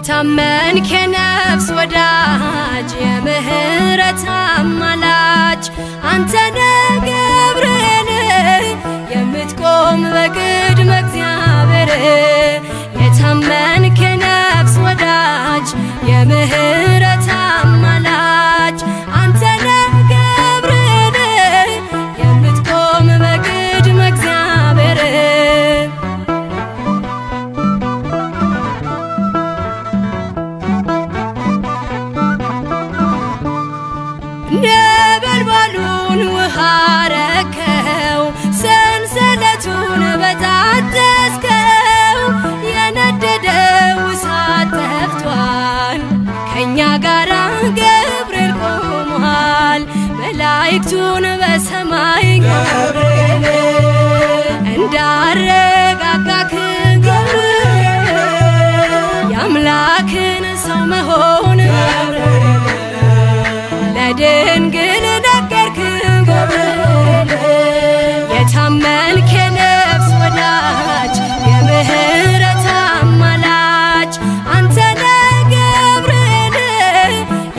የታመንክ የነፍስ ወዳጅ የምህረት አማላጅ አንተነ ገብርኤል የምትቆም በቅድመ እግዚአብሔር የታመንክ የነፍስ ወዳጅ የምህረት አማላጅ አንተነ ገብርኤል የምትቆም በቅድመ እግዚአብሔር ነበልባሉን ውሃ ረከው ሰንሰለቱን በጣጠስከው የነደደው እሳት ጠፍቷል ከእኛ ጋራ ገብርኤል ቆሟል መላእክቱን በሰማይ ገብርኤል እንዳረጋጋክ ገብርኤል የአምላክን ሰው መሆን ለድንግል ነገርክ ገብርኤል የታመንክ የነፍስ ወዳጅ የምህረት አማላጅ አንተነ ገብርኤል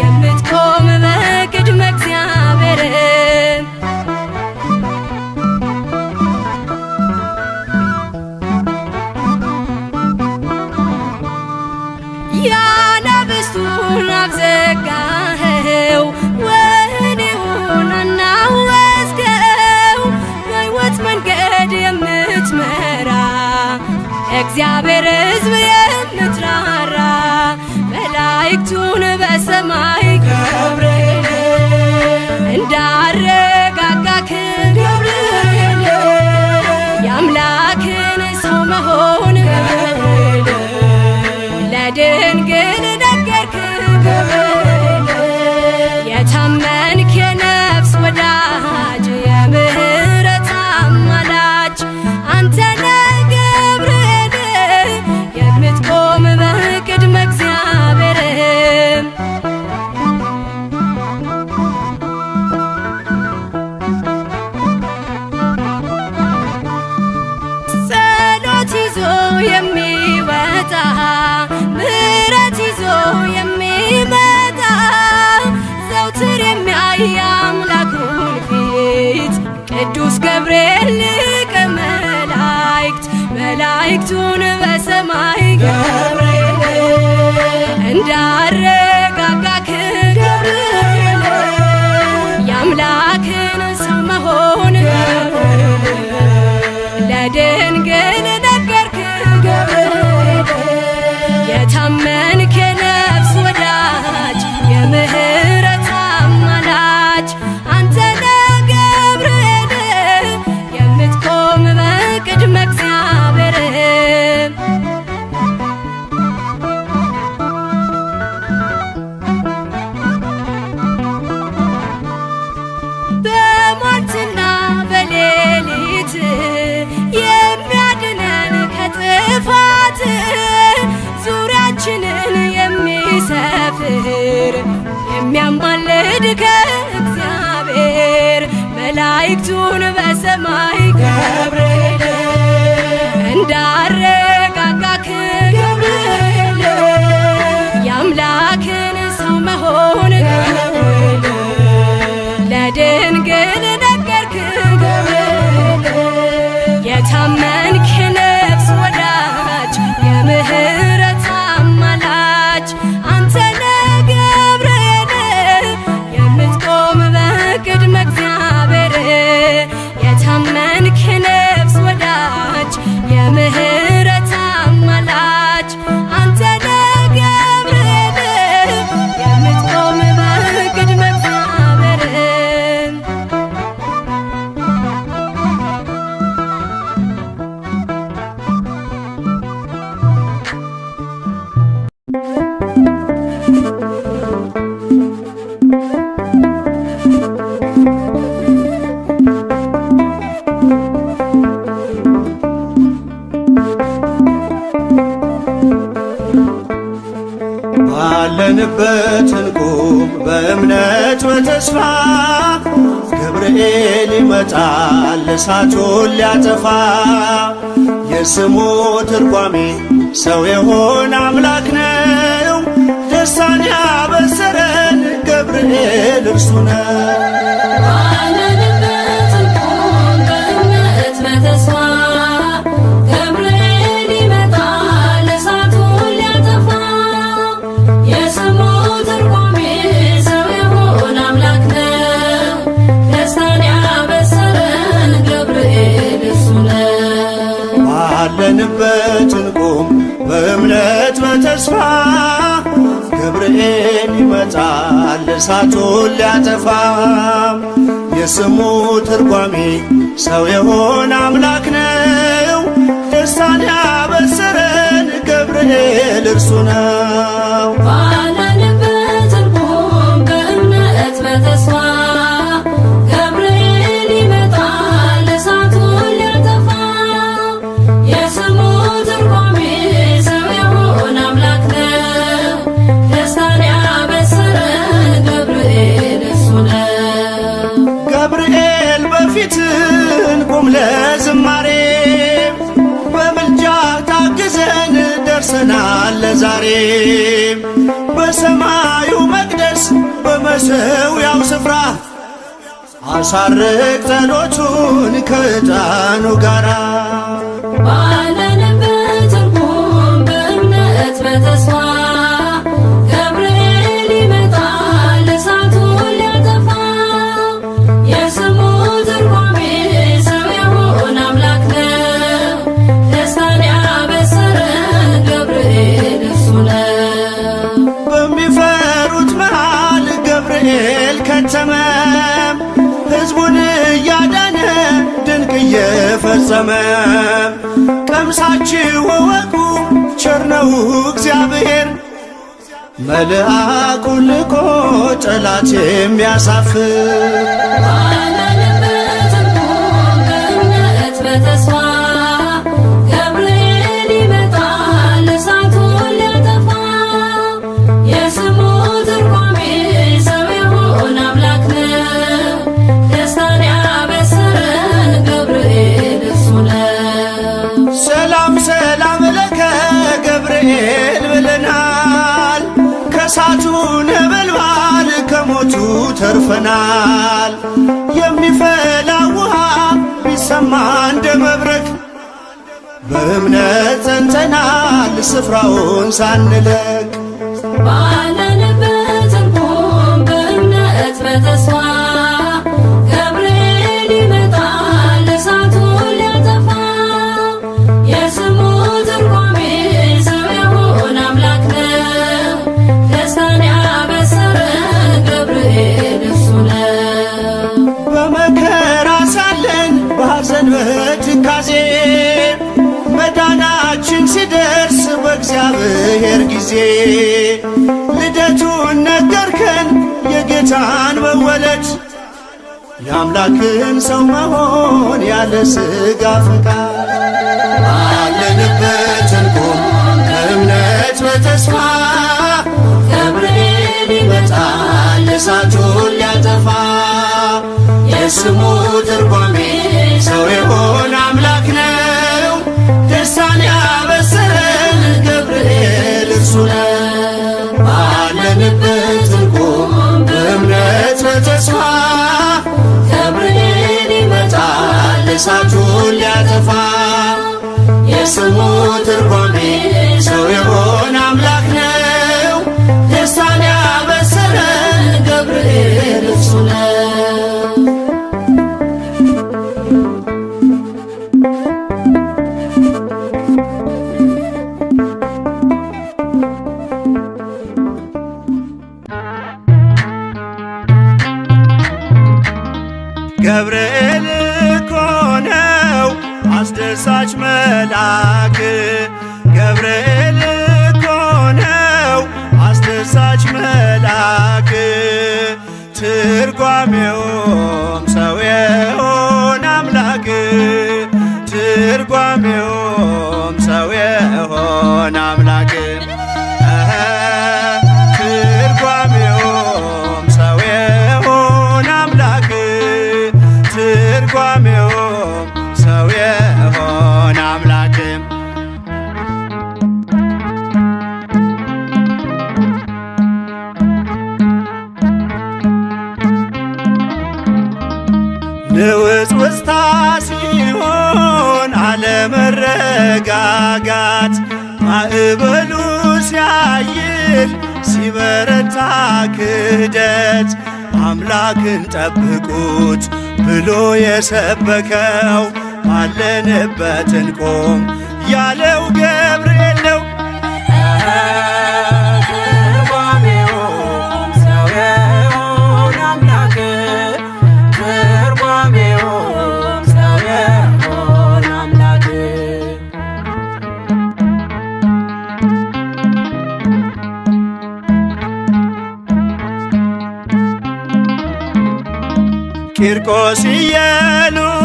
የምትቆም በቅድመ እግዚአብሔር ያናብስቱን አፍ ዘጋኸው ወህኒውን አናወጽከው በሕይወት መንገድ የምትመራ እግዚአብሔር ሕዝብ የምትራራ መላእክቱን በሰማይ ገብርኤል እንዳረጋጋክ ገብርኤል የአምላክን ሰው መሆን ለድንግል ነገርክ ገብርኤል የታመንክ የነፍስ ወዳጅ የምህረት አማላጅ አንተነ ገብርኤል የምትቆም በቅድመ እግዚአብሔር ጸሎት ይዞ የሚወጣ ምህረት ይዞ የሚመጣ ዘውትር የሚያይ አምላኩን ፊት ቅዱስ ገብርኤል ሊቀ መላእክት መላእክቱን በሰማይ ገብርኤል እንዳረጋጋክ ገብርኤል የአምላክን ሰው መሆን ለድንግል ነገርክ ገብርኤል የታመንክ የነፍስ ወዳጅ የምህረት አማላጅ አንተነ ገብርኤል የምትቆም በቅድመ እግዚአብሔር በሟርትና በሌሊት የሚያድነን ከጥፋት ዙሪያችንን የሚሰፍር የሚያማልድ ከእግዚአብሔር መላእክቱን በሰማይ ገብርኤል እንዳረጋጋክ ገብርኤል የአምላክን ሰው መሆን ለድንግል ነገርክ ገብርኤል የታመንክ የነፍስ ወዳጅ የምህረት አማላጅ አንተነ ገብርኤል የምትቆም በቅድመ እግዚአብሔር የታመንክ የነፍስ ወዳጅ የምህረት አማላጅ አንተነ ገብርኤል የምትቆም በቅድመ እግዚአብሔር ባለንበት እንቁም በእምነት በተስፋ ገብርኤል ይመጣል እሳቱን ሊያጠፋ የስሙ ትርጓሜ ሰው የሆነ አምላክ ነው ደስታን ያበሰረን ገብርኤል እርሱ ነው። ባለንበት እንቆም በእምነት በተስፋ ገብርኤል ይመጣል እሳቱን ሊያጠፋ። የስሙ ትርጓሜ ሰው የሆነ አምላክ ነው። ደስታን ያበሰረን ገብርኤል እርሱ ነው። ባለንበት እንቁም በእምነት በተስፋ ገብርኤል ይመጣል እሳቱን ሊያጠፋ። የስሙ ትርጓሜ ሰው የሆነ አምላክ ነው። ደስታን ያበሰረን ገብርኤል እርሱ ነው። ባለንበት እንቆም በእምነት በተስፋ ገብርኤል ይመጣል እሳቱን ሊያጠፋ። የስሙ ትርጓሜ ሰው የሆነ አምላክ ነው። ደስታን ያበሰረን ገብርኤል እርሱ ነው። ገብርኤል በፊት እንቁም ለዝማሬ በምልጃ ታግዘን ደርሰናል ለዛሬ። በሰማዩ መቅደስ በመሠዊያው ስፍራ አሳርግ ጸሎቱን ከዕጣኑ ጋራ። ባለንበት እንቆም በእምነት በተስፋ ገብርኤል ይመጣል እሳቱን ሊያጠፋ። የስሙ ትርጓሜ ሰው የሆነ አምላክ ነው። ደስታን ያበሰረን ገብርኤል እርሱ ነው። በሚፈሩት መሃል ገብርኤል ከተመ ሕዝቡን እያዳነ ድንቅ እየፈጸመ። ቀምሳችሁ እወቁ ቸር ነው እግዚአብሔር መልአኩን ልኮ ጠላት የሚያሳፍር። ባለንበት እንቆም በእምነት በተስፋ ገብርኤል ይመጣል እሳቱን ሊያጠፋ። የስሙ ትርጓሜ ሰው የሆነ አምላክ ነው። ደስታን ያበሰረን ገብርኤል እርሱ ነው። ሰላም ሰላም ለከ ገብርኤል ብለናል። ከእሳቱ ነበልባል ከሞቱ ተርፈናል። የሚፈላ ውሃ ቢሰማ እንደ መብረቅ በእምነት ጸንተናል ስፍራውን ሳንለቅ። ባለንበት እንቆም በእምነት በተስፋ ገብርኤል ይመጣል እሳቱን ሊያጠፋ። የስሙ ትርጓሜ ሰው የሆነ አምላክ ነው። ደስታን ያበሰረን ገብርኤል እርሱ ነው። በመከራ ሳለን በሐዘን በትካዜ መዳናችን ሲደርስ በእግዚአብሔር ጊዜ ልደቱን ነገርከን የጌታን መወለድ የአምላክን ሰው መሆን ያለ ሥጋ ፈቃድ። ባለንበት እንቁም በእምነት በተስፋ ገብርኤል ይመጣል እሳቱን ሊያጠፋ። የስሙ ትርጓሜ ሰው የሆነ አምላክ ነው። ደስታን ያበሰረን ገብርኤል እርሱ ነው። ባለንበት እንቁም በእምነት በተስፋ ገብርኤል ይመጣል እሳቱን ሊያጠፋ። የስሙ ትርጓሜ ሰው የሆነ አምላክ ነው። ደስታን ያበሰረን ገብርኤል እርሱ ነው። ገብርኤል እኮ ነው አስደሳች መልአክ። ገብርኤል እኮ ነው አስደሳች መልአክ። ትርጓሜውም ሰው የሆነ አምላክ። ትርጓሜውም ሰው የሆነ አምላክ። ትርጓሜውም ሰው የሆነ አምላክ። ትርጓሜውም ሰው የሆነ አምላክ። ትውስታ ሲሆን አለመረጋጋት ማዕበሉ ሲያይል ሲበረታ ክደት አምላክን ጠብቁት ብሎ የሰበከው ባለንበት እንቆም ያለው ገብርኤል ነው። ቂርቆስ ኢየሉጣን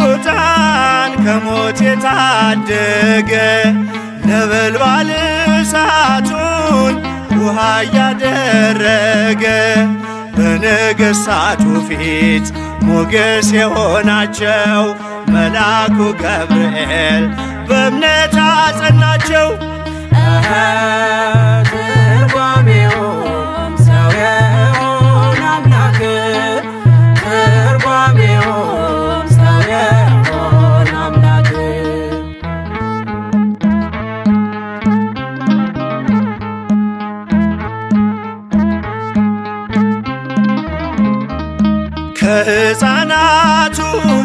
ከሞት የታደገ ነበልባል እሳቱን ውሃ እያደረገ በነገሥታቱ ፊት ሞገስ የሆናቸው መልአኩ ገብርኤል በእምነት አጸናቸው። ትርጓሜውም ሰው የሆነ አምላክ ትርጓሜውም ሰው የሆነ አምላክ ከሕፃናቱ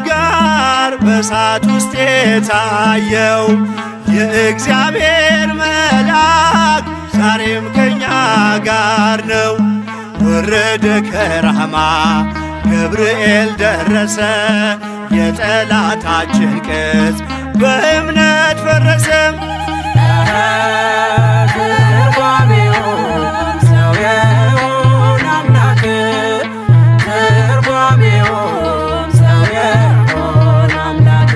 ጋር በእሳት ውስጥ የታየው የእግዚአብሔር መልአክ ዛሬም ከኛ ጋር ነው። ወረደ ከራማ ገብርኤል ደረሰ፣ የጠላታችን ቅጽ በእምነት ፈረሰ። ትርጓሜውም ሰው የሆነ አምላክ ትርጓሜውም ሰው የሆነ አምላክ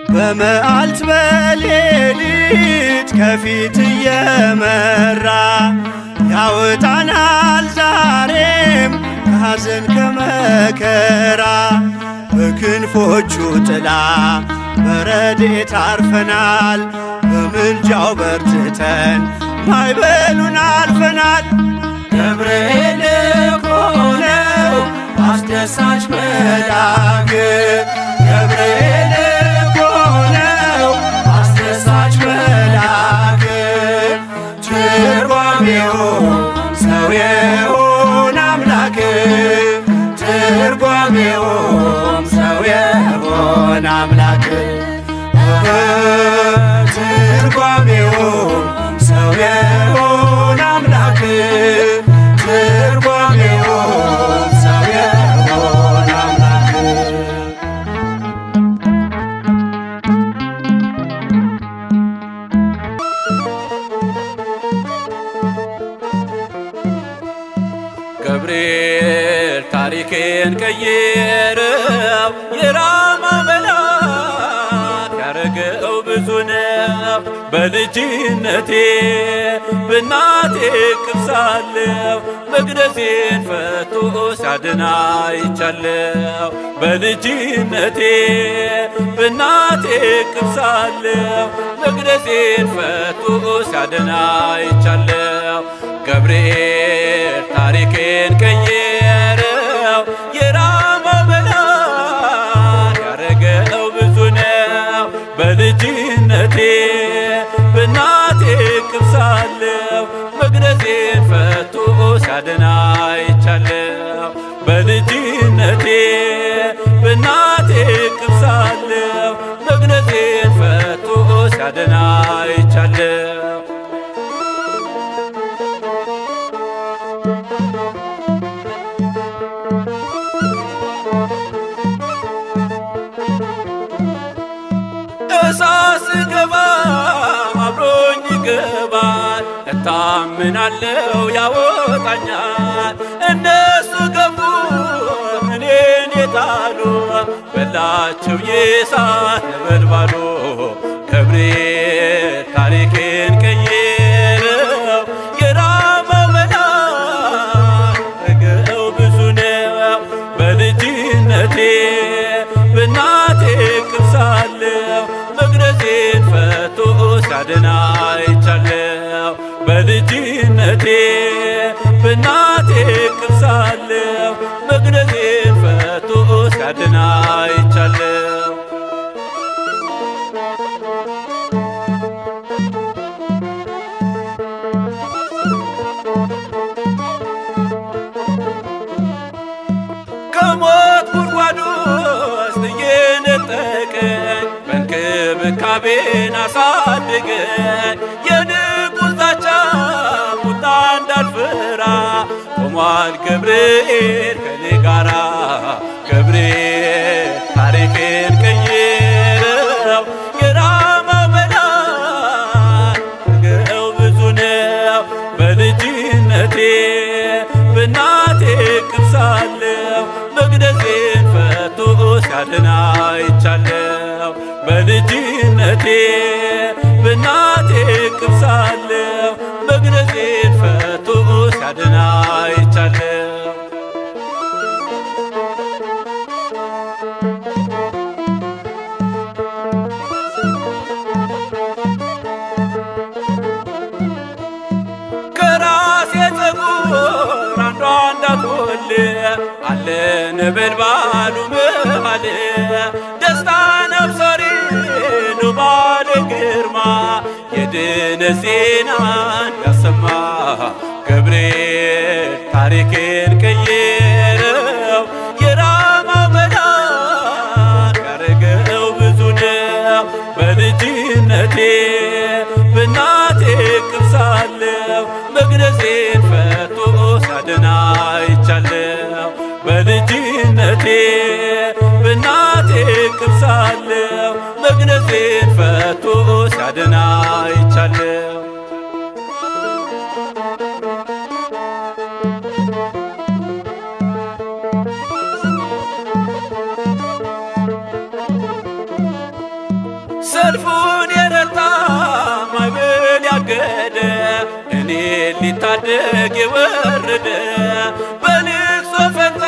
በመዓልት በሌሊት ከፊት እየመራ ያወጣናል ዛሬም ከሐዘን ከመከራ። በክንፎቹ ጥላ በረድኤት አርፈናል፣ በምልጃው በርትተን ማዕበሉን አልፈናል። ገብርኤል እኮ ነው አስደሳች መልአክ ገብርኤል እኮ ነው አስደሳች መልአክ። ትርጓሜውም ሰው የሆነ አምላክ ትርጓሜውም ሰው የሆነ አምላክ ትርጓሜውም ሰው የሆነ አምላክ ትርጓሜውም ሰው የሆነ አምላክ። ገብርኤል ታሪኬን ቀየረው፣ የራማ መልአክ ያረገው ብዙ ነው። በልጅነቴ በእናቴ እቅፍ ሳለሁ መቅደሴን ፈቶ ሲያድን አይቻለሁ። በልጅነቴ በእናቴ እቅፍ ሳለሁ መቅደሴን ፈቶ ሲያድን አይቻለሁ። ገብርኤል ታሪኬን ቀየረው፣ የራማው መልአክ ያረገው ብዙ ነው። በልጅነቴ በእናቴ እቅፍ ሳለሁ መቅደሴን ፈቶ ሲያድን አይቻለሁ። በልጅነቴ በእናቴ እቅፍ ሳለሁ መቅደሴን ፈቶ ሲያድን አይቻለሁ። እሳት ስገባ አብሮኝ ይገባል፣ እታምናለው ያወጣኛል። እነሱ ገቡ እኔን የጣሉ በላቸው የእሳት ነበልባሉ። ገብርኤል ታሪኬን ቀየረው፣ የራማው መልአክ ያረገው ብዙ ነው። በልጅነቴ በእናቴ እቅፍ ሳለሁ መቅደሴን ፈቶ ሲያድን በእናቴ እቅፍ ሳለሁ መግነዜን ፈቶ ሲያድን አይቻለሁ። ከሞት ጉድጓድ ውስጥ እየነጠቀኝ በእንክብካቤን አሳደገኝ። የንጉሥ ዛቻ ቁጣ እንዳልፈራ ቆሟል ገብርኤል ከኔ ጋራ። ገብርኤል ታሪኬን ቀየረው የራማው መልአክ ነገው ብዙ ነው። በልጅነቴ በእናቴ እቅፍ ሳለሁ መግነዜን ፈቶ ሲያድን አይቻለሁ። በልጅነቴ በእናቴ እቅፍ ሳለሁ መግነዜን ፈቶ ሲያድን አይቻለሁ። ከራሴ ፀጉር አንዷ እንዳትጎል አለ ነበልባሉ መሃል። ደስታ ነብሰሪ ነው ባለ ግርማ የድነት ዜናን ያሰማ። ገብርኤል ታሪኬን ቀየረው የራማው መልአክ ያረገው ብዙ ነው። በልጅነቴ በእናቴ እቅፍ ሳለሁ መግነዜን ፈቶ ሲያድን አይቻለሁ። በልጅነቴ በእናቴ እቅፍ ሳለሁ መግነዜን ፈቶ ሲያድን አይቻለሁ። ሰልፉን የረታ ማዕበል ያገደ እኔ ሊታደግ የወረደ በልቅሶ ፈንታ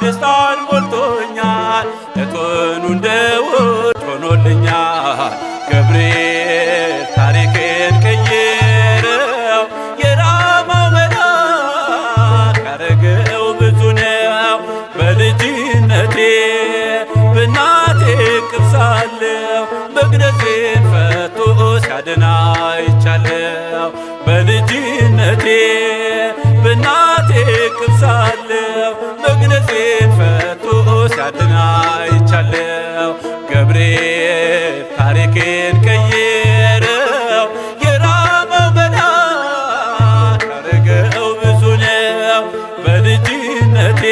ደስታን ሞልቶኛል። እቶኑ እንደ ውድ ሆኖልኛል። ገብርኤል ታሪኬን ቀየረው የራማው መልአክ ያረገው ብዙ ነው። በልጅነቴ በእናቴ እቅፍ ሳለሁ መግነዜን ፈቶ ሲያድን አይቻለሁ። በልጅነቴ በእናቴ እቅፍ ሳለሁ መግነዜን ፈቶ ሲያድን አይቻለሁ። ገብርኤል ታሪኬን ቀየረው የራማው መልአክ ያረገው ብዙ ነው። በልጅነቴ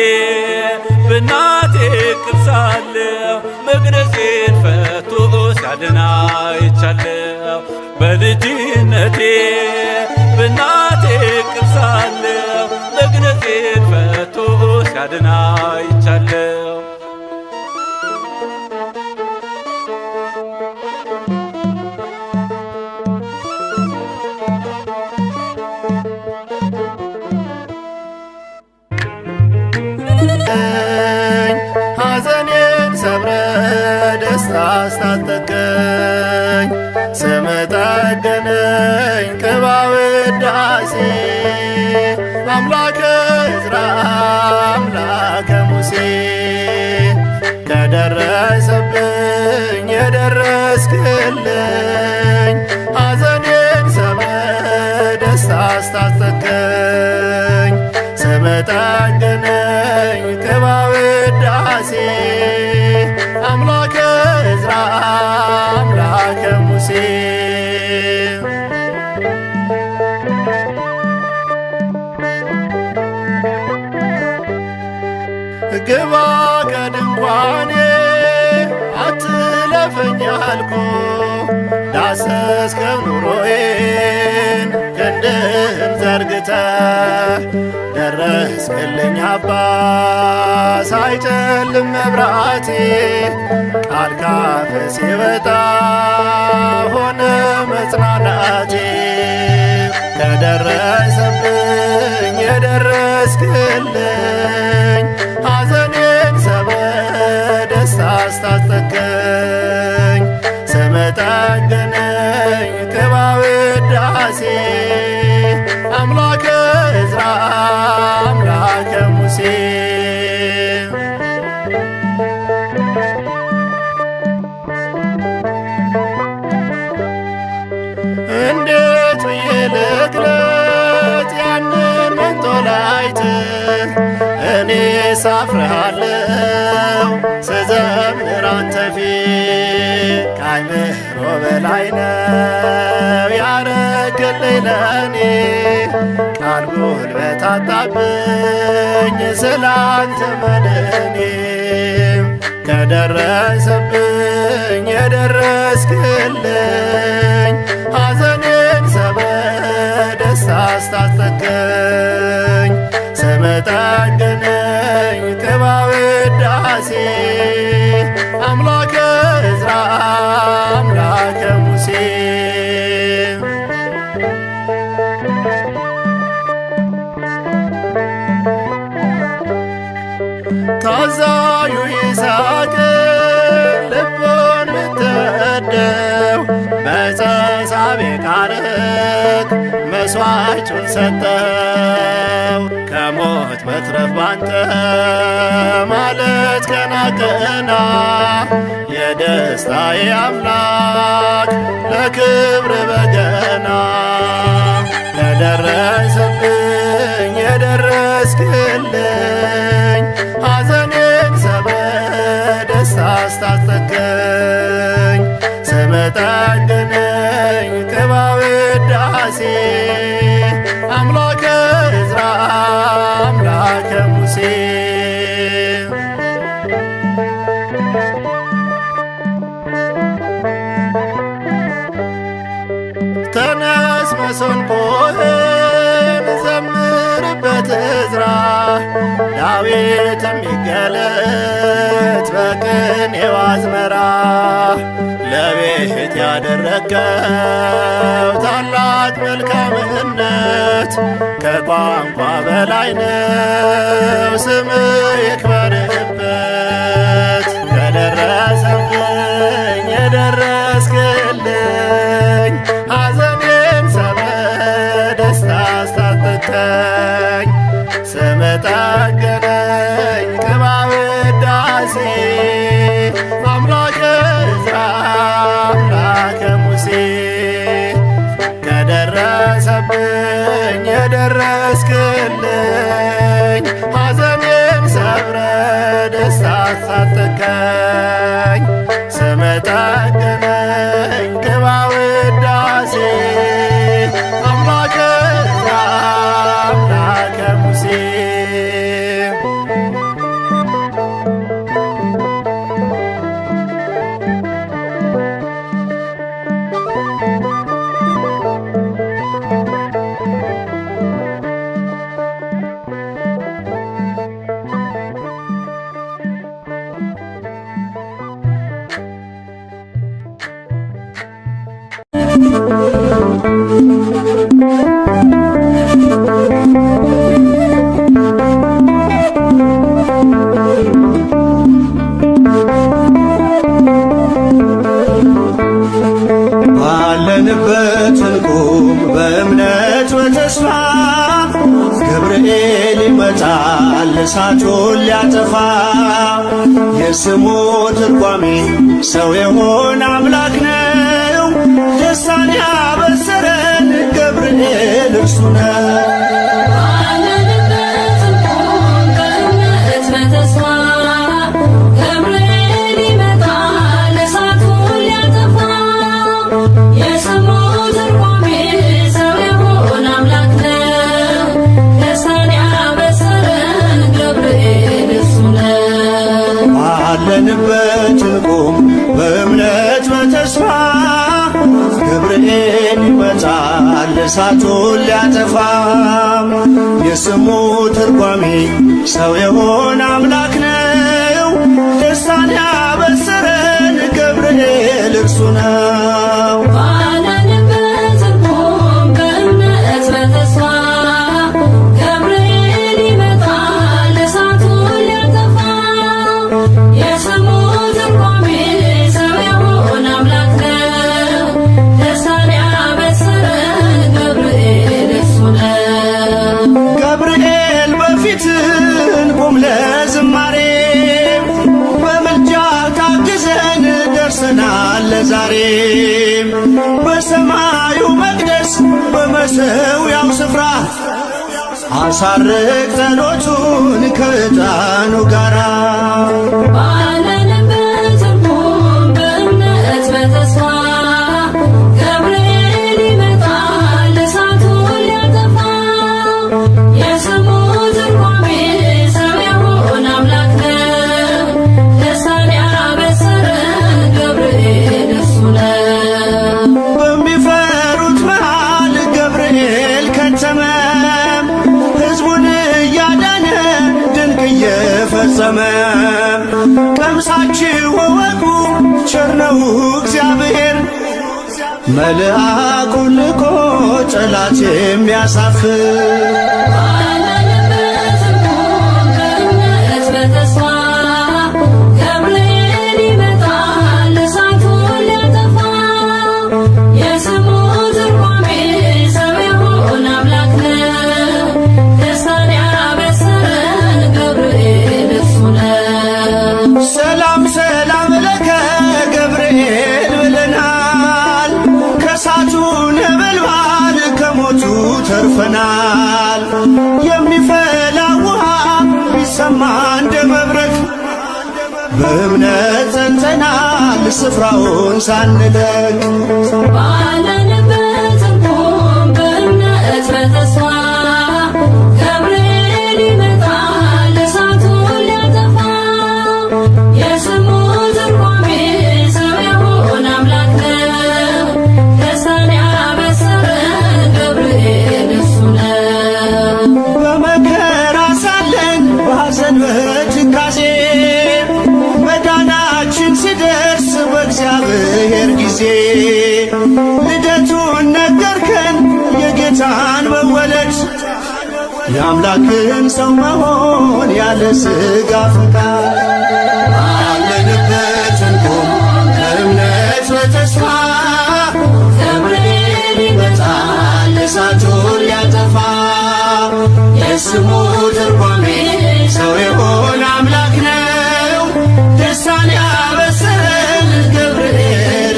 በእናቴ እቅፍ ሳለሁ መግነዜን ፈቶ ሲያድን አይቻለሁ። በልጅነቴ በእናቴ እቅፍ ሳለሁ መግነዜን ፈቶ ሲያድን አይቻለሁ። ሐዘኔን ሰብረ ደስታ አስታጠቀኝ። ስም ጠገነኝ ቅባ ውዳሴ አምላከ ዕዝራ አምላከ ሙሴ። ከደረሰብኝ የደረስክልኝ ሐዘኔን ሰብረ ደስታ አስታጠቀኝ። ስም ጠገነኝ ቅባ ውዳሴ አምላከ ዕዝራ አምላከ ሙሴ። ግባ ከድንኳኔ አትለፈኝ አልኩ ዳሰስከው ኑሮዬን ክንድህን ዘርግተህ ደረስክልኝ አባ ሳይጨልም መብራቴ ቃል ካፍ ሲወጣ ሆነ መጽናናቴ። ከደረሰብኝ የደረስክልኝ ሐዘኔን ሰብረ ደስታ አስታጠቀኝ። ስም ጠገነኝ ቅባ ውዳሴ አምላከ ዕዝራ አፍርሃለሁ ስዘምር አንተ ፊት ከአይምሮ በላይ ነው ያረክልኝ ለኔ ቃል ጉልበት አጣብኝ ስላንተ መድኔ ከደረሰብኝ የደረስክልኝ ሐዘኔን በደስታ አስታጠቅከኝ ስምህ ጠገነኝ ቅባ ውዳሴ አምላከ ዕዝራ አምላከ ሙሴ ታዛዡ ይስሐቅን ልቡን ብትወደው በፀሳቤ ካርክ መሥዋዕቱን ሰጠው ከሞት መትረፍ ባንተ ማለት ቀና ቀና የደስታዬ አምላክ ለክብር በገና ለደረሰብኝ የደረስክልኝ ሐዘኔን በደስታ አስታጠቅከኝ ስምህ ጠገነኝ ቅባ ውዳሴ አምላከ ዕዝራ አምላከ ሙሴ ተነስ መሰንቆህን ዘምርበት ዕዝራ ዳዊት የሚገለጥ በቅኔው አዝመራ ለቤት ያደረገው ታላቅ መልካምነት ከቋንቋ በላይ ነው ስምህ ይክበርበት ከደረሰብኝ የደረስክልኝ ሐዘኔን በደስታ አስታጠቅከኝ ስምህ ጠገነኝ ቅባ ውዳሴ አምላከ ዕዝራ አምላከ ሙሴ ከደረሰብኝ የደረስክልኝ ሐዘኔን ሰብረ ደስታ አስታጠቅከኝ ስምህ ጠገነኝ ቅባ ውዳሴ አምላከ ዕዝራ አምላከ ሙሴ ባለንበት እንቁም በእምነት በተስፋ ገብርኤል ይመጣል እሳቱን ሊያጠፋ የስሙ ትርጓሜ ሰው የሆነ አምላክ ነው ደስታን ያበሰረን ገብርኤል እርሱ ነው። ባለንበት እንቁም በእምነት በተስፋ ገብርኤል ይመጣል እሳቱን ሊያጠፋ የስሙ ትርጓሜ ሰው የሆነ አምላክ ነው ደስታን ያበሰረን ገብርኤል እርሱ ነው። ዛሬ በሰማዩ መቅደስ በመሠዊያው ስፍራ አሳርቅ ጸሎቱን ከዕጣኑ ጋራ ባለንበት እንቆም በእምነት በተስፋ ገብርኤል ይመጣል እሳቱን ሊያጠፋ የስሙ ትርጓሜ ሰው የሆነ አምላክ ነው ደስታን ያበሰረን ገብርኤል እርሱ ነው። በሚፈሩት መሃል ገብርኤል ከተመ ሕዝቡን እያዳነ ድንቅ እየፈጸመ ቀምሳችሁ እወቁ ቸር ነው እግዚአብሔር መልአኩን ልኮ ጠላት የሚያሳፍር ባለንበት እንቆም በእምነት በተስፋ ገብርኤል ይመጣል እሳቱን ሊያጠፋ የስሙ ትርጓሜ ሰው የሆነ አምላክ ነው ደስታን ያበሰረን ገብርኤል እርሱ ነው። ሰላም ሰላም ለከ ገብርኤል ብለናል ከእሳቱ ነበልባል ከሞቱ ተርፈናል። የሚፈላ ውሃ ቢሰማ እንደ መብረቅ በእምነት ጸንተናል ስፍራውን ሳንለቅ ባለንበት እንቆም በእምነት በተስፋ ገብርኤል ይመጣል እሳቱን ሊያጠፋ የስሙ ትርጓሜ ሰው የሆነ አምላክ ነው ደስታን ያበሰረን ገብርኤል እርሱ ነው። በመከራ ሳለን በሐዘን በትካዜ መዳናችን ሲደርስ በእግዚአብሔር ጊዜ ልደቱን ነገርከን የጌታን መወለድ የአምላክን ሰው መሆን ያለ ሥጋ ፈቃድ ባለንበት እንቆም በእምነት በተስፋ ገብርኤል ይመጣል እሳቱን ሊያጠፋ የስሙ ትርጓሜ ሰው የሆነ አምላክ ነው ደስታን ያበሰረን ገብርኤል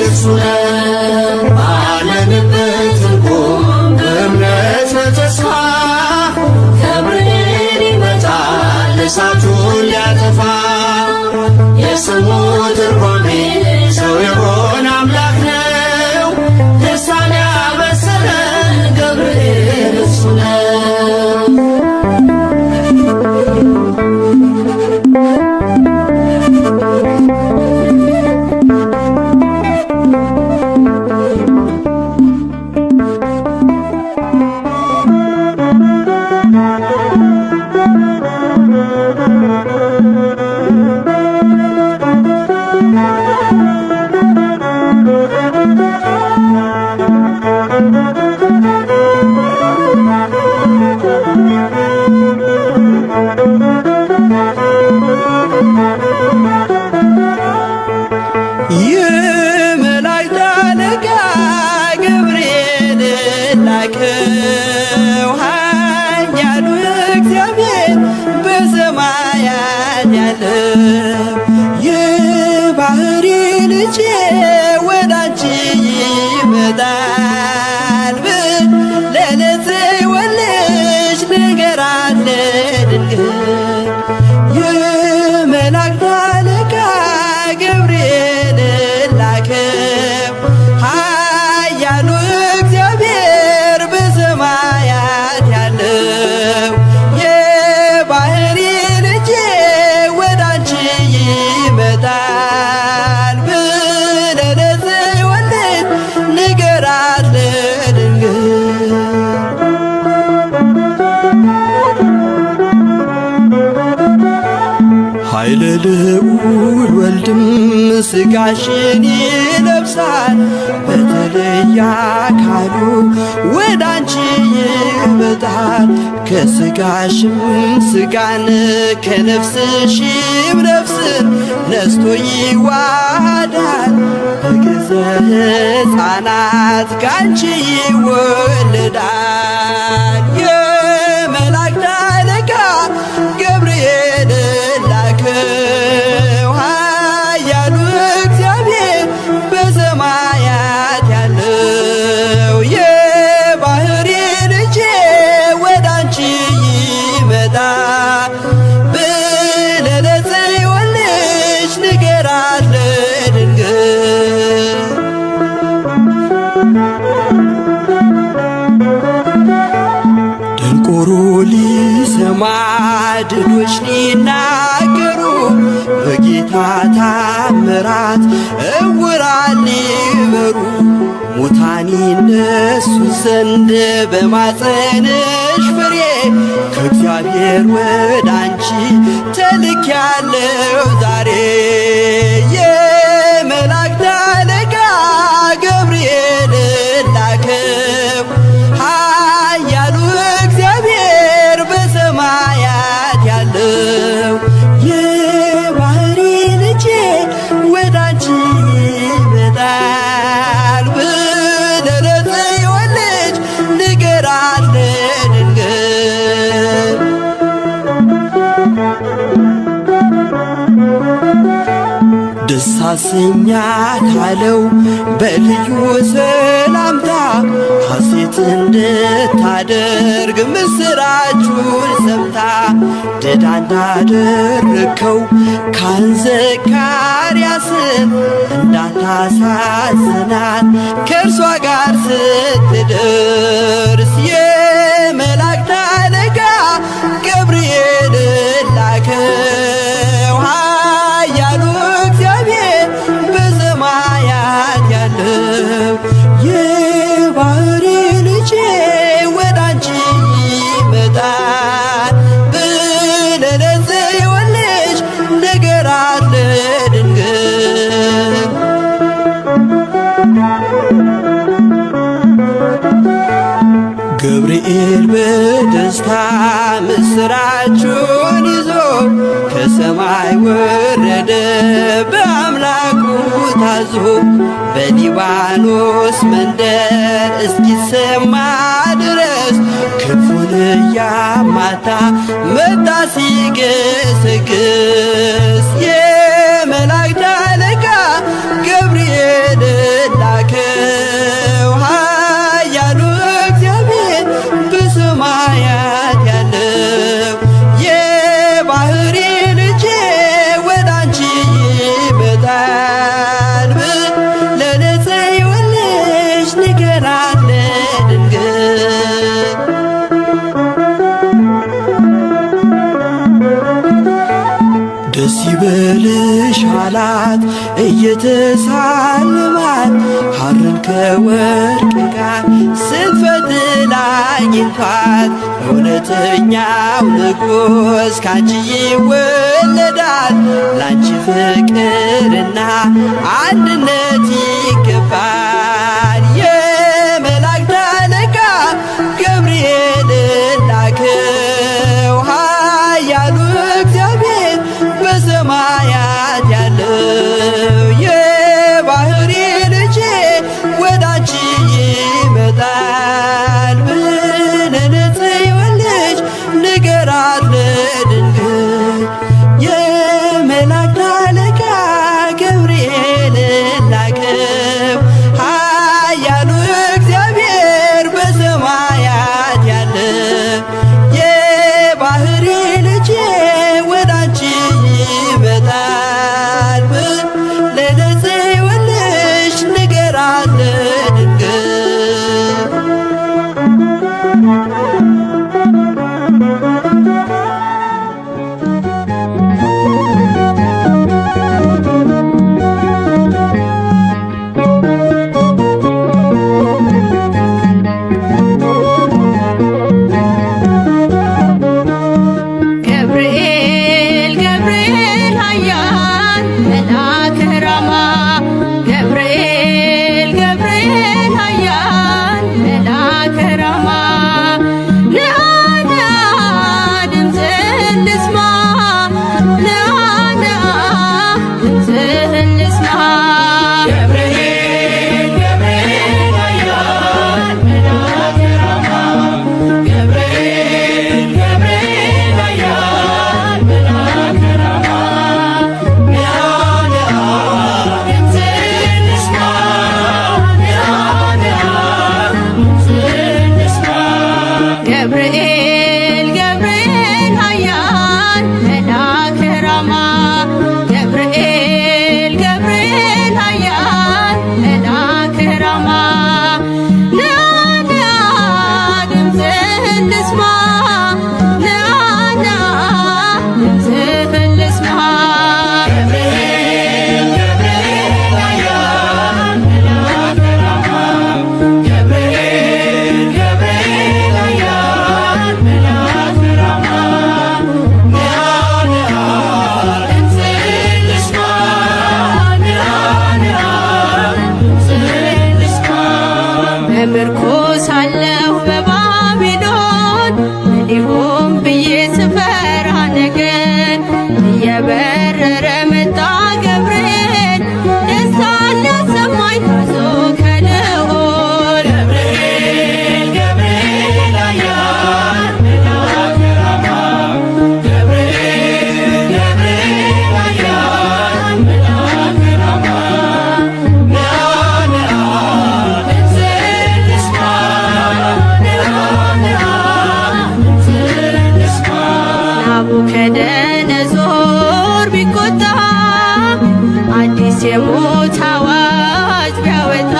እርሱ ነው። ባለንበት እንቆም በእምነት በተስፋ ገብርኤል ይመጣል እሳቱን ሊያጠፋ የስሙ ትርጓሜ ሰው የሆነ አምላክ ነው ደስታን ያበሰረን ገብርኤል እርሱ ነው። የመላእክት አለቃ ገብርኤል ላከው ኃያሉ እግዚአብሔር በሰማያት ያለው የባሕሪ ልጄ ወዳንቺ ይመጣል ብል ለጽዮን ንገራት ለድንግል የመላእክት አለቃ ገብርኤል ላከው ኃያሉ እግዚአብሔር በሰማያት ያለው የባሕሪ ልጄ ወዳንቺ ይመጣል ብለህ ለጽዮን ንገራት ለድንግል ኃይለ ልዑል ወልድም ሥጋሽን ይለብሳል በተለየ አካሉ ወዳንቺ ይመጣል ከሥጋሽም ሥጋን ከነፍስሽም ነፍስን ነስቶ ይዋሃዳል በገዛ ሕፃናት ካንቺ ይወለዳል። የመላእክት አለቃ ገብርኤል ላከው ኃያሉ እግዚአብሔር በሰማያት ያለው የባሕሪ ልጄ ወዳንቺ ይመጣ ብለህ ለጽዮን ልጅ ንገራት ለድንግል። ደንቆሮ ሊሰማ ድሆች ሊናገሩ በጌታ ታምራት ዕውራን ሊበሩ ሙታን ይነሱ ዘንድ በማፀንሽ ፍሬ ከእግዚአብሔር ወደ አንቺ ተልኬያለሁ ዛሬ። የመላእክት አለቃ ገብርኤል ላከው ኃያሉ እግዚአብሔር በሰማያት ያለው የባሕሪ ልጄ ወደ አንቺ ይመጣል ብለህ ለጽዮን ልጅ ንገራት ለድንግል። ደስ አሰኛታለው በልዩ ሰላምታ ሐሴት እንድታደርግ ምስራቹን ሰምታ ድዳ እንዳደረግከው ካህን ዘካርያስን እንዳታሳዝናት ከእርሷ ጋር ስትደርስ የመላእክት አለቃ ገብርኤል ላከው ኃያሉ እግዚአብሔር በሰማያት ያለው የባሕሪ ልጄ ወደ አንቺ ይመጣል ብለህ ለጽዮን ልጅ ንገራት ለድንግል። ገብርኤል በደስታ ምስራቹን ይዞ ከሰማይ ወረደ በአምላኩ ታዞ በሊባኖስ መንደር እስኪሰማ ድረስ ክፉን እያማታ መጣ ሲገሰግስ የመላእክት አለቃ ገብርኤል ላከው ኃያሉ እግዚአብሔር በሰማያት ያለው የባሕሪ ልጄ ወደ አንቺ ይመጣል ብለህ ለጽዮን ልጅ ንገራት ለድንግል። ደስ ይበልሽ አላት እየተሳለማት ሐርን ከወርቅ ጋር ስትፈትል አግኝቷት እውነተኛው ንጉሥ ካንቺ ይወለዳል ላንቺ ፍቅርና አንድነት ይገባል። የመላእክት አለቃ ገብርኤል ላከው ኃያሉ እግዚአብሔር በሰማያት ያለው የባሕሪ ልጄ ወደ አንቺ ይመጣል ብለህ ለጽዮን ልጅ ንገራት ለድንግል። የመላእክት አለቃ ገብርኤል ላከው ናቡከደነጾር ቢቆጣ አዲስ የሞት አዋጅ ቢያወጣ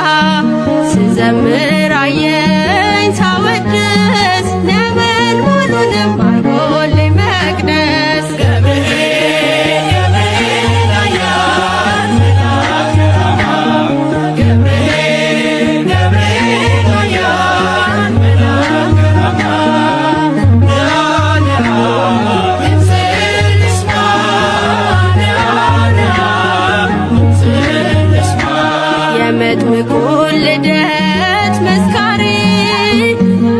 ስዘምር አየኝ ሳወድስ ነበልባሉንም አርጎልኝ መቅደስ የመጥምቁን ልደት መስካሪ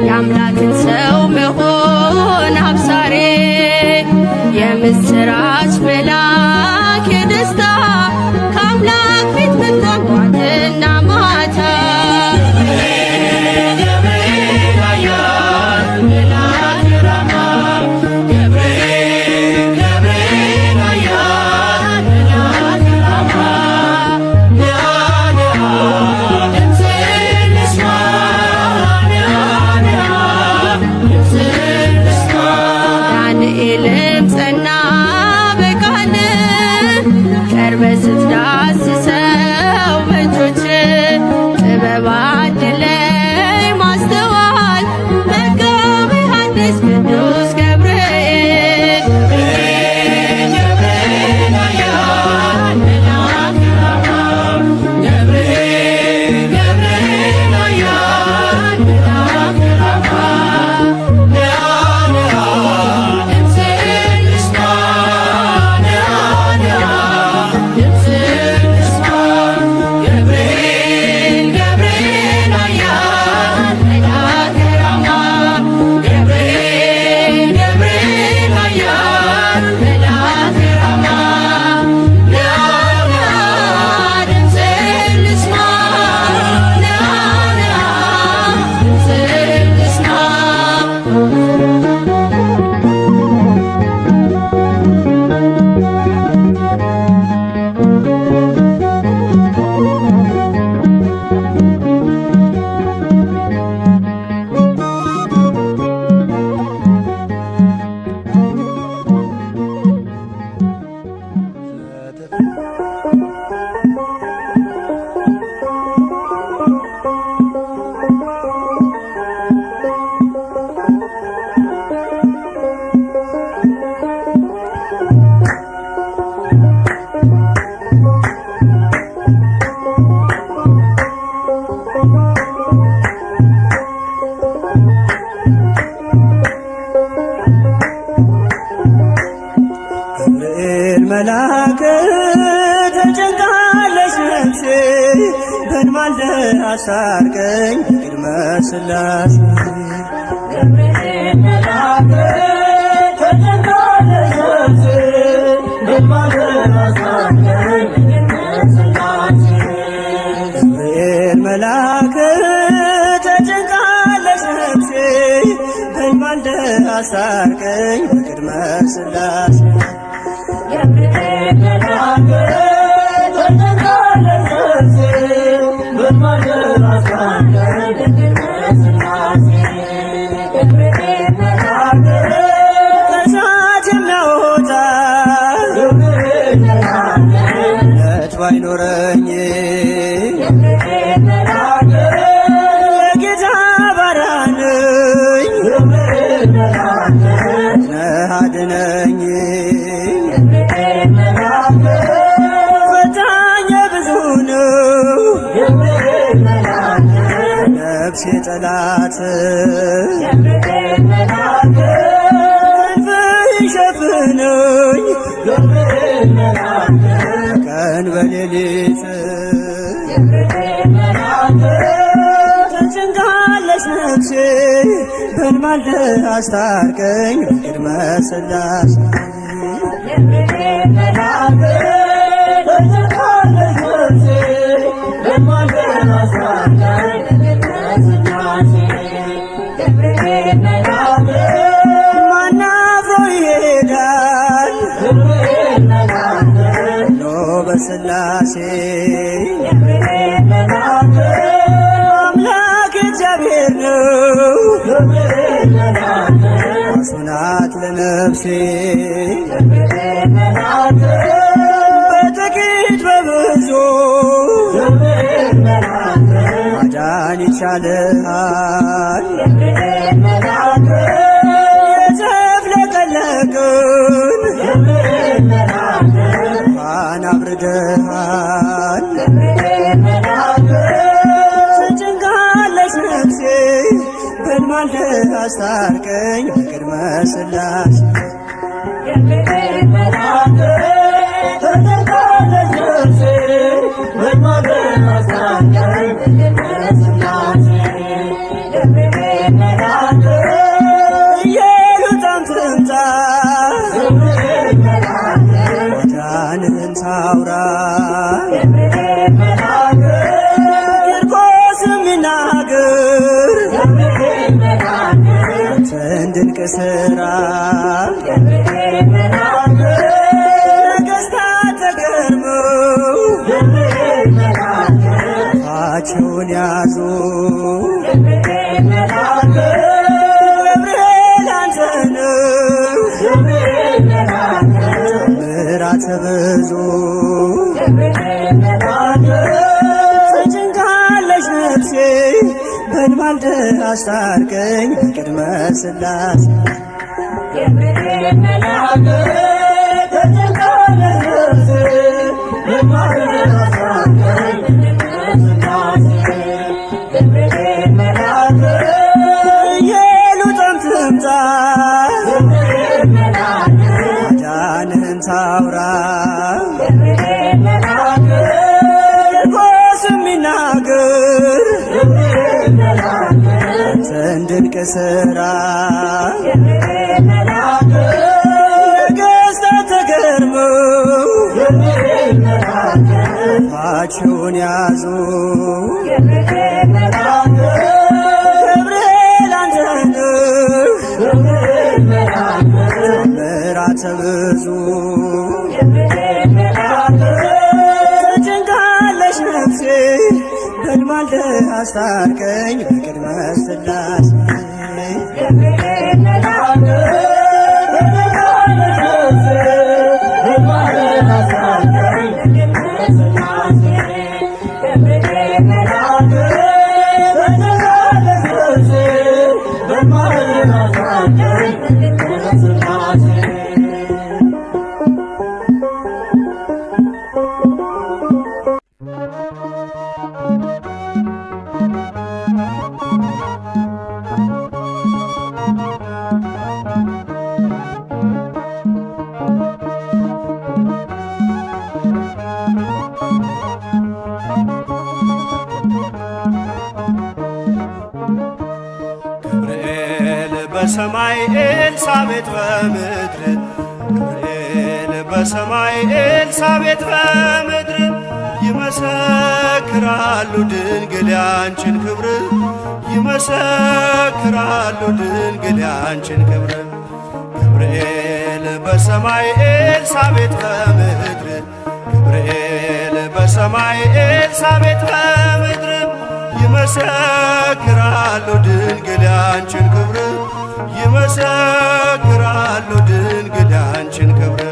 የአምላክን ሰው መሆን አብሳሪ የምስራች መልአክ የደስታ ከአምላክ ፊት መጥቷል ጧትና ማታ ዳንኤልም ጸና በቃል ቀርበ ስትዳስሰው በእጆች ጥበብ አድለኝ ማስተዋል መጋቤ ሐዲስ ቅዱስ ገብርኤል ገብርኤል መልአክ ተጨንቃለች ነፍሴ በንማልደ አሳርቀኝ ቅድመ ሥላሴ ገብርኤል መልአክ ተጨንቃለች ነፍሴ በንማልደ አሳርቀኝ ቅድመ ሥላሴ ገብርኤል መልአክ ተጨንቃለች ነፍሴ በንማልደ አሳርቀኝ ቅድመ ሥላሴ ገብርኤል መልአክ ተጨንቃለች ነፍሴ በንማልደ አሳርቀኝ ቅድመ ሥላሴ ገብርኤል መልአክ ከእሳት የሚያወጣ ገብርኤል መልአክ ነት ባይኖረኝ ገብርኤል መልአክ የጌታ ባሪያ ነኝ ገብርኤል መልአክ ነህ አድነኝ ገብርኤል መልአክ ፈታኝ ብዙ ነው ገብርኤል መልአክ ነፍሴ ጠላት ገብርኤል መልአክ ክንፍህ ሸፍነኝ ገብርኤል መልአክ ቀን በሌሊት ገብርኤል መልአክ ተጨንቃለች ነፍሴ በንማልደ አስታርቀኝ ቅድመ ሥላሴ ገብርኤል መልአክ ተጨንቃለች ነፍሴ በንማልደ አስታርቀኝ ቅድመ ሥላሴ ገብርኤል መልአክ ማን አፍሮ ይሄዳል ገብርኤል መልአክ ኖ በሥላሴ ገብርኤል መልአክ አምላክ እግዚአብሔር ነው ገብርኤል መልአክ ብዙ ናት ለነፍሴ በጥቂት በብዙ ማዳን ይቻልሃል የተፍለቀለቅን ውሃን አብርደሃል ትጨንቃለች ነፍሴ በሕልም አስታርቀኝ በቅድመ ሥላሴ ኢየሉጣም ትምጣ ማዳንህን ታውራ ቂርቆስም ይናገር ያንተን ድንቅ ሥራ ነገሥታት ተገርመው አፋቸውን ያዙ ገብርኤል አንተ ነህ ተአምራት ብዙ ተጨንቃለች ነፍሴ በሕልም አስታርቀኝ በቅድመ ሥላሴ ኢየሉጣም ትምጣ ማዳንህን ታውራ ቂርቆስም ይናገር ያንተን ድንቅ ሥራ ነገሥታት ተገርመው አፋቸውን ያዙ ገብርኤል አንተ ነህ ተአምራት ብዙ ተጨንቃለች ነፍሴ በሕልም አስታርቀኝ በቅድመ ሥላሴ በሰማይ ኤልሳቤጥ በምድር ገብርኤል በሰማይ ኤልሳቤጥ በምድር ይመሰክራሉ ድንግል ያንቺን ክብር ይመሰክራሉ ድንግል ያንቺን ክብር ገብርኤል በሰማይ ኤልሳቤጥ በምድር ገብርኤል በሰማይ ኤልሳቤጥ በምድር ይመሰክራሉ ድንግል ያንቺን ክብር ይመሰክራሉ ድንግል ያንቺን ክብር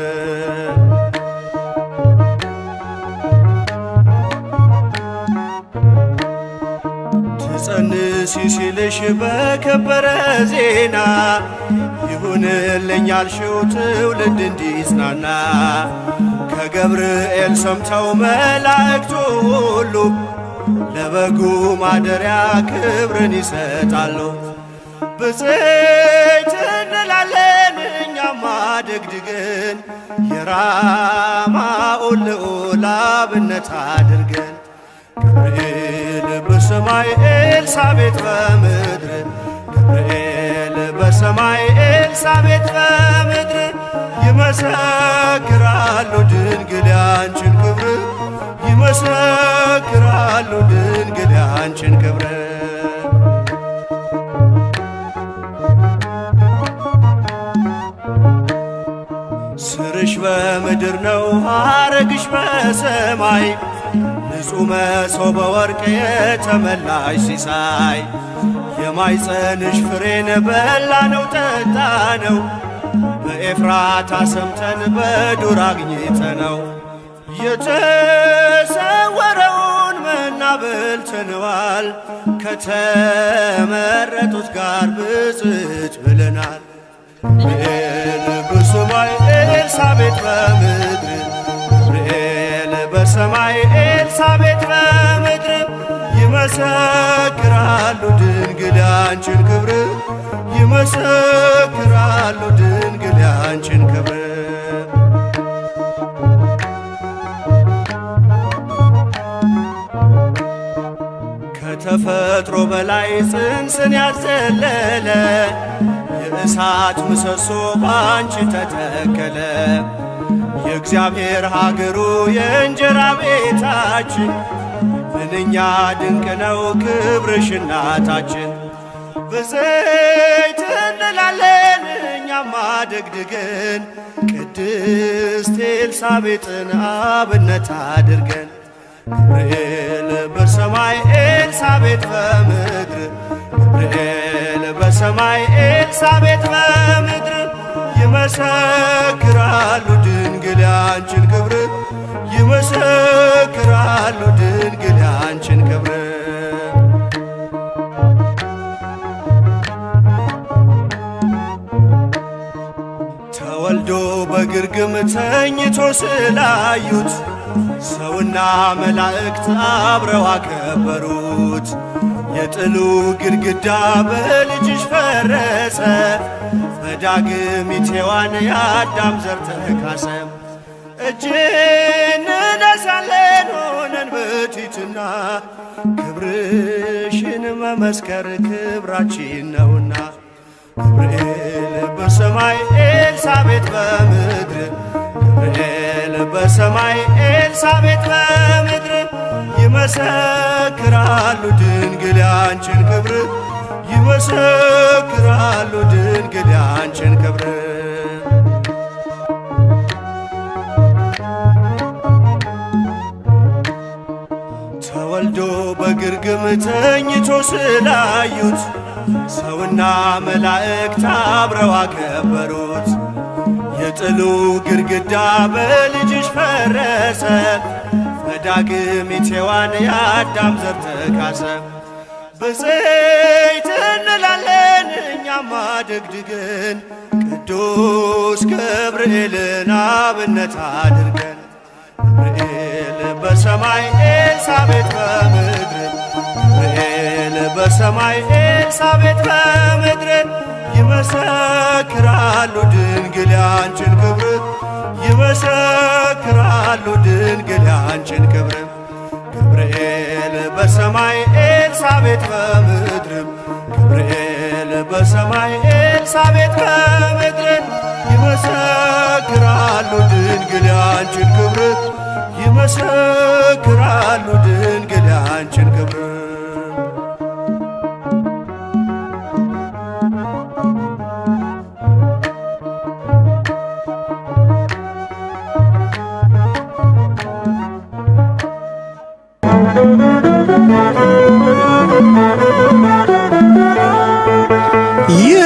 ትጸንሲ ሲልሽ በከበረ ዜና ይሁንልኝ ያልሽው ትውልድ እንዲጽናና ከገብርኤል ሰምተው መላእክቱ ሁሉ ለበጉ ማደሪያ ክብርን ይሰጣሉ። ብፅዕት እንላለን እኛማ ደግድገን የራማውን ልዑል አብነት አድርገን ገብርኤል በሰማይ ኤልሳቤጥ በምድር ገብርኤል በሰማይ ኤልሳቤጥ በምድር ይመሰክራሉ ድንግል ያንቺን ክብር ይመሰክራሉ ድንግል ያንቺን ክብር ስርሽ በምድር ነው ሐረግሽ በሰማይ ንጹሕ መሶበ ወርቅ የተመላሽ ሲሳይ የማይጸንሽ ፍሬን በላነው ጠጣነው በኤፍራታ ሰምተን በዱር አግኝተነው የተሰወረውን መና በልተነዋል ከተመረጡት ጋር ብፅዕት ብለናል። ገብርኤል በሰማይ ኤልሳቤጥ በምድር ገብርኤል በሰማይ ኤልሳቤጥ በምድር ይመሰክራሉ ድንግል ያንቺን ክብር ይመሰክራሉ ድንግል ያንቺን ክብር። ከተፈጥሮ በላይ ጽንስን ያዘለለ የእሳት ምሰሶ ባንቺ ተተከለ። የእግዚአብሔር ሀገሩ የእንጀራ ቤታችን ምንኛ ድንቅ ነው ክብርሽ እናታችን። በዘይት እንላለን እኛም አደግድገን ቅድስት ኤልሳቤጥን አብነት አድርገን ገብርኤል በሰማይ ኤልሳቤጥ በምድር ገብርኤል በሰማይ ኤልሳቤጥ በምድር ይመሰክራሉ ድንግል ያንቺን ክብር ይመሰክራሉ ድንግል ያንቺን ክብር። ተወልዶ በግርግም ተኝቶ ስላዩት ሰውና መላእክት አብረው አከበሩት። የጥሉ ግድግዳ በልጅሽ ፈረሰ በዳግሚት ሔዋን የአዳም ዘር ተካሰ። እጅ እንነሳለን ሆነን በትሕትና ክብርሽን መመስከር ክብራችን ነውና ገብርኤል በሰማይ ኤልሳቤጥ በምድር ገብርኤል በሰማይ ኤልሳቤጥ በምድር ይመሰክራሉ ድንግል ያንቺን ክብር ይመሰክራሉ ድንግል ያንቺን ክብር። ተወልዶ በግርግም ተኝቶ ስላዩት ሰውና መላእክት አብረው አከበሩት። የጥሉ ግድግዳ በልጅሽ ፈረሰ በዳግሚት ሔዋን የአዳም ዘር ተካሰ። በዘይት እንላለን እኛም አደግድገን ቅዱስ ገብርኤልን አብነት አድርገን ገብርኤል በሰማይ ኤልሳቤጥ በምድር ገብርኤል በሰማይ ኤልሳቤጥ በምድር ይመሰክራሉ ድንግል ያንቺን ክብር ይመሰክራሉ ድንግል ያንቺን ክብር። ገብርኤል በሰማይ ኤልሳቤጥ በምድር ገብርኤል በሰማይ ኤልሳቤጥ በምድር ይመሰክራሉ ድንግል ያንቺን ክብር ይመሰክራሉ ድንግል ያንቺን ክብር።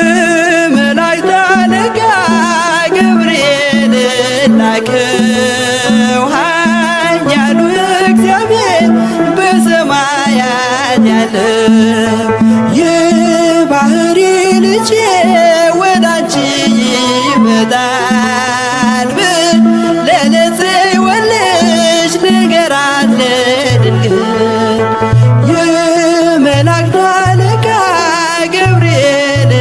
የመላእክት አለቃ ገብርኤል ላከው ኃያሉ እግዚአብሔር በሰማያት ያለው የባሕሪ ልጄ ወደ አንቺ ይመጣል ብለህ ለጽዮን ልጅ ንገራት ለድንግል። የመላእክት አለቃ ገብርኤል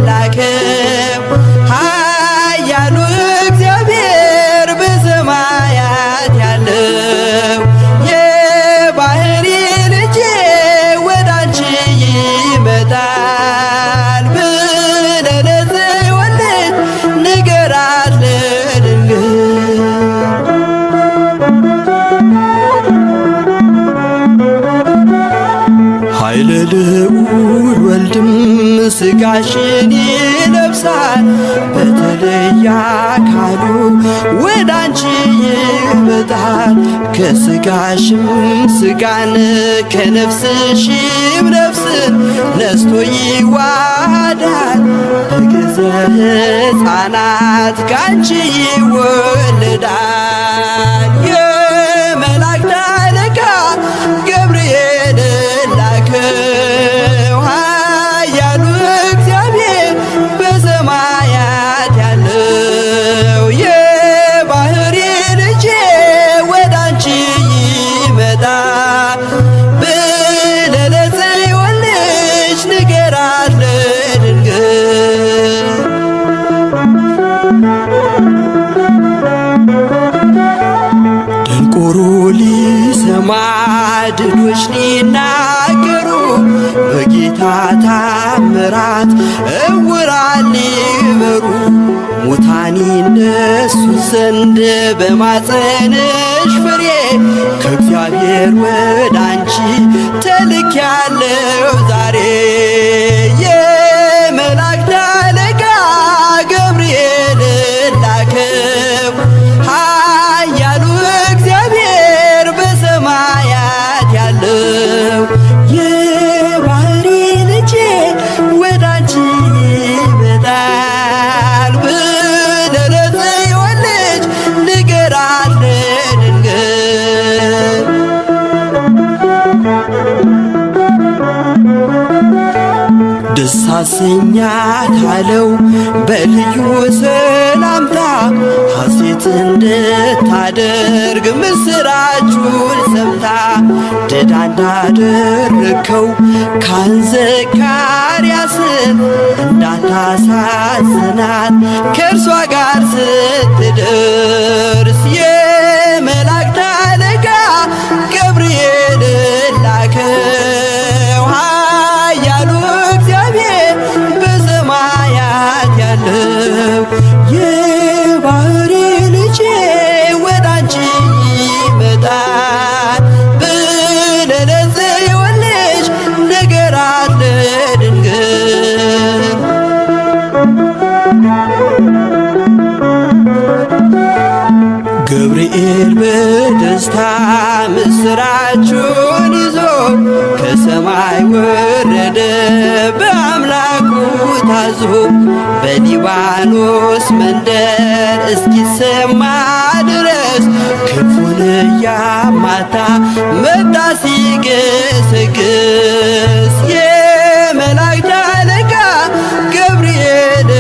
ላከው ኃያሉ እግዚአብሔር በሰማያት ያለው የባሕሪ ልጄ ወደ አንቺ ይመጣል ብለህ ለጽዮን ልጅ ንገራት ለድንግል። ኃይለ ልዑል ወልድም ሥጋሽን ይለብሳል ይደርሳል በተለየ አካሉ ወደ አንቺ ይመጣል። ከሥጋሽም ሥጋን ከነፍስሽም ነፍስን ነስቶ ይዋሃዳል። በገዘ ሕፃናት ካንቺ ይወለዳል። የመላእክት አለቃ ገብርኤል ላከው ኃያሉ እግዚአብሔር በሰማያት ያለው የባሕሪ ልጄ ወደ አንቺ ይመጣል ብለህ ለጽዮን ልጅ ንገራት ለድንግል። ደንቆሮ ሊሰማ ድዶች ሊናገሩ በጌታ ታምራት ዕውራን ሊበሩ ሙታን ይነሱ ዘንድ በማፀንሽ ፍሬ ከእግዚአብሔር ወደ አንቺ ተልኬያለሁ ዛሬ። የመላእክት አለቃ ገብርኤል ላከው ኃያሉ እግዚአብሔር በሰማያት ያለው የባሕሪ ልጄ ወደ አንቺ ይመጣል ብለህ ለጽዮን ልጅ ንገራት ለድንግል። ደስ አሰኛት አለው በልዩ ሰላምታ ሐሴት እንድታደርግ ምስራቹን ሰምታ ድዳ እንዳደረግከው ካህን ዘካርያስን እንዳታሳዝናት ከእርሷ ጋር ስትደርስ የመላእክት አለቃ ገብርኤል ላከው ኃያሉ እግዚአብሔር በሰማያት ያለው የባሕሪ ልጄ ወደ አንቺ ይመጣል ብለህ ለጽዮን ልጅ ንገራት ለድንግል። ገብርኤል በደስታ ምስራቹን ይዞ ከሰማይ ወረደ በአምላኩ ታዞ በሊባኖስ መንደር እስኪሰማ ድረስ ክንፉን እያማታ መጣ ሲገሰግስ። የመላእክት አለቃ ገብርኤል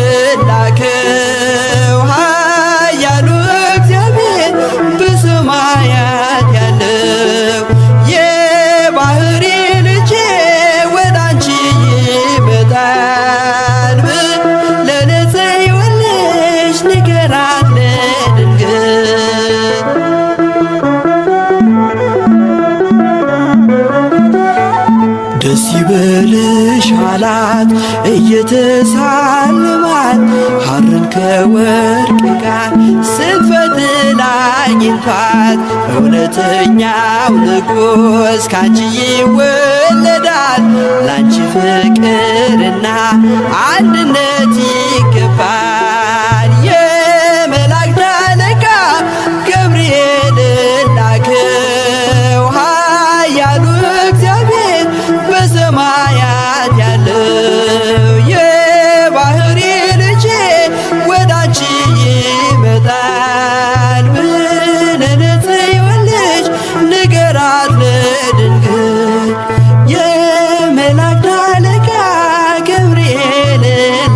ላከው ኃያሉ እግዚአብሔር በሰማያት ያለው የባሕሪ ልጄ ወደ አንቺ ይመጣል ብለህ ለጽዮን ልጅ ንገራት ለድንግል። ደስ ይበልሽ አላት እየተሳለማት ሐርን ከወርቅ ጋር ስትፈትል አግኝቷት እውነተኛው ንጉሥ ካንቺ ይወለዳል ላንቺ ፍቅርና አንድነት ይገባል። የመላእክት አለቃ ገብርኤል ላከው ኃያሉ እግዚአብሔር በሰማያት ያለው የባሕሪ ልጄ ወደ አንቺ ይመጣል ብለህ ለጽዮን ልጅ ንገራት ለድንግል። የመላእክት አለቃ ገብርኤል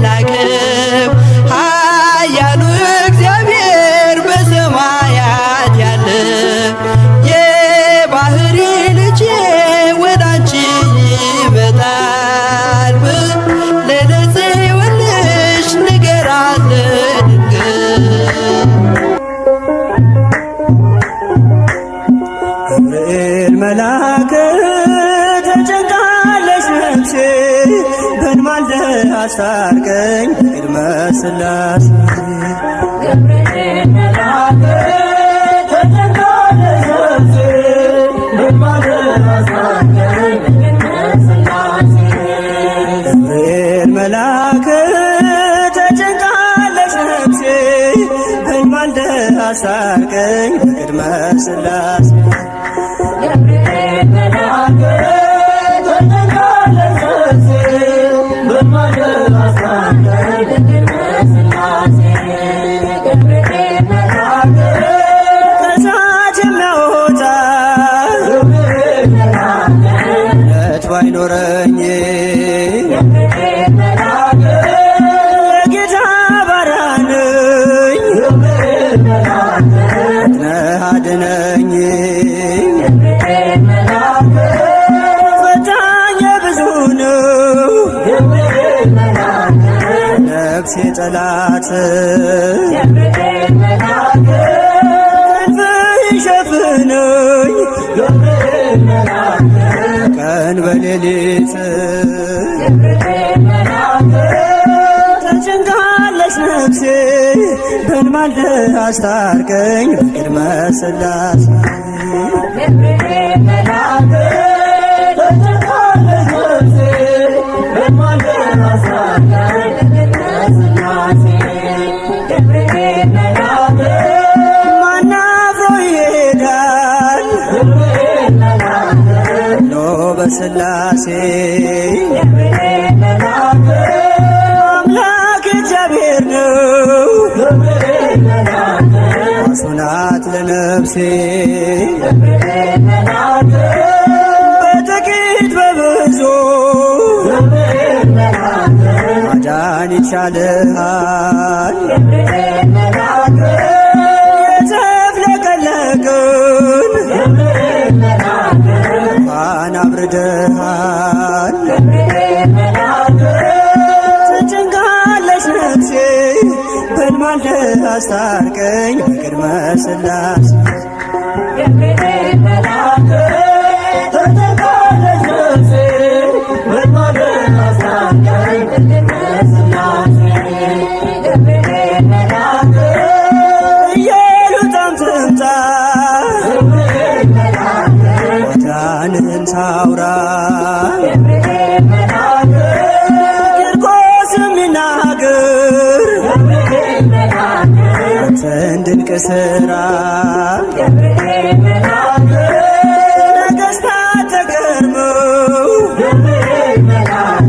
ላከው ኃያሉ እግዚአብሔር በሰማያት ያለው የባሕሪ ልጄ ወደ አንቺ ይመጣል ብለህ ለጽዮን ልጅ ንገራት ለድንግል። ገብርኤል መልአክ ተጨንቃለች ነፍሴ በንማልደ አስታርቀኝ ቅድመ ሥላሴ። ገብርኤል መልአክ ተጨንቃለች ነፍሴ በንማልደ አስታርቀኝ ቅድመ ሥላሴ። ገብርኤል መልአክ አስታርቀኝ በቅድመ ሥላሴ ገብርኤል መልአክ ተጠጋለች ነፍሴ በማደር አስታርቀኝ በቅድመ ሥላሴ ገብርኤል መልአክ ከእሳት የሚያወጣ ገብርኤል መልአክ እምነት ባይኖረኝ ገብርኤል መልአክ የጌታ ባሪያ ነኝ ገብርኤል መልአክ ነህ አድነኝ ገብርኤል መልአክ ፈታኝ ብዙ ነው ገብርኤል መልአክ ነፍሴ ጠላት ገብርኤል መልአክ ክንፍህ ይሸፍነኝ ገብርኤል መልአክ ቀን በሌሊት ገብርኤል መልአክ ተጨንቃለች ነፍሴ በልማልደ አስታርቀኝ በቅድመ ሥላሴ ገብርኤል መልአክ ተጠጋለች ነፍሴ በማደር አስታርቀኝ በቅድመ ሥላሴ ገብርኤል መልአክ ማን አፍሮ ይሄዳል ገብርኤል መልአክ ኖ በሥላሴ ገብርኤል መልአክ አምላክ እግዚአብሔር ነው ገብርኤል መልአክ ራሱ ናት ለነፍሴ ገብርኤል መልአክ በጥቂት በብዙ ገብርኤል መልአክ ማዳን ይቻልሃል ገብርኤል መልአክ የተፍለቀለቅን ገብርኤል መልአክ ውሃን አብርደሃል ገብርኤል መልአክ ተጨንቃለች ነፍሴ በልማልደ አስታርቀኝ በቅድመ ሥላሴ ገብርኤል መልአክ ተጠጋለች ነፍሴ በማደር አስታርቀኝ በቅድመ ሥላሴ ገብርኤል መልአክ ኢየሉጣም ትምጣ ገብርኤል መልአክ ማዳንህን ታውራ ገብርኤል መልአክ ቂርቆስም ይናገር ገብርኤል መልአክ አንተን ድንቅ ሥራ ገብርኤል መልአክ ነገሥታት ተገርመው ገብርኤል መልአክ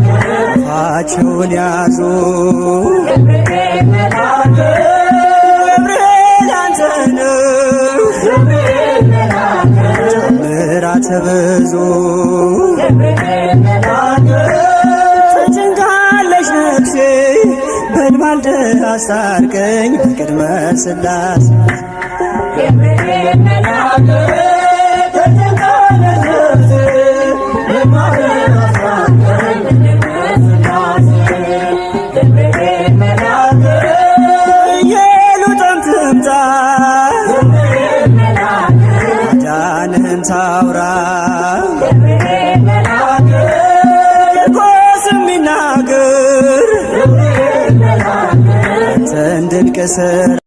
አፋቸውን ያዙ ገብርኤል መልአክ ገብርኤል አንተ ነህ ገብርኤል መልአክ ምሕረት ብዙ ገብርኤል መልአክ ተጨንቃለች ነፍሴ በልማልደ አስታርቀኝ በቅድመ ሥላሴ ገብርኤል መልአክ ተጠጋለች ነፍሴ በማደር አስታርቀኝ በቅድመ ሥላሴ ገብርኤል መልአክ ኢየሉጣም ትምጣ ገብርኤል መልአክ ማዳንህን ታውራ ገብርኤል መልአክ ቂርቆስም ይናገር ገብርኤል መልአክ አንተን ድንቅ ሥራ